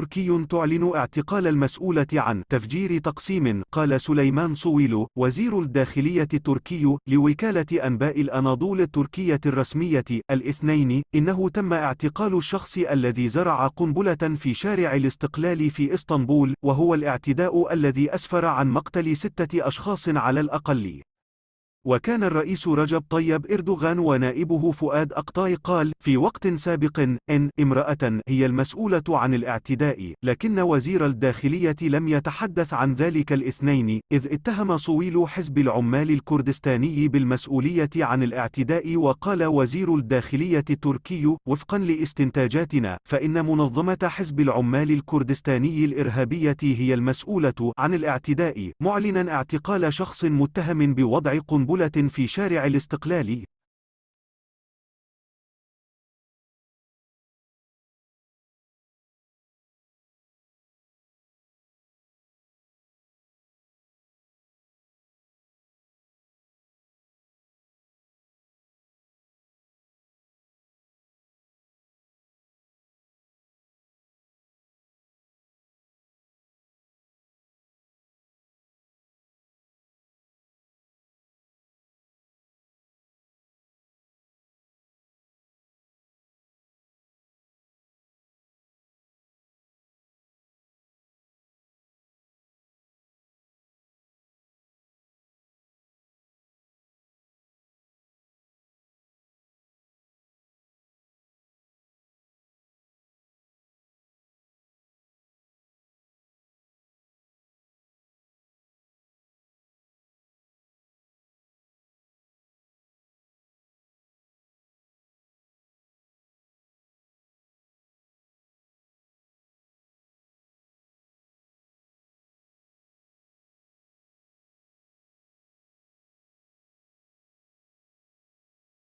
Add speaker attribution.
Speaker 1: تركي تعلن اعتقال المسؤولة عن تفجير تقسيم. قال سليمان صويل وزير الداخلية التركي لوكالة أنباء الأناضول التركية الرسمية الاثنين إنه تم اعتقال الشخص الذي زرع قنبلة في شارع الاستقلال في إسطنبول، وهو الاعتداء الذي أسفر عن مقتل 6 أشخاص على الأقل. وكان الرئيس رجب طيب إردوغان ونائبه فؤاد أقطاي قال في وقت سابق إن امرأة هي المسؤولة عن الاعتداء، لكن وزير الداخلية لم يتحدث عن ذلك الاثنين، إذ اتهم صويل حزب العمال الكردستاني بالمسؤولية عن الاعتداء. وقال وزير الداخلية التركي وفقا لاستنتاجاتنا فإن منظمة حزب العمال الكردستاني الإرهابية هي المسؤولة عن الاعتداء، معلنا اعتقال شخص متهم بوضع قنبلة في شارع الاستقلال.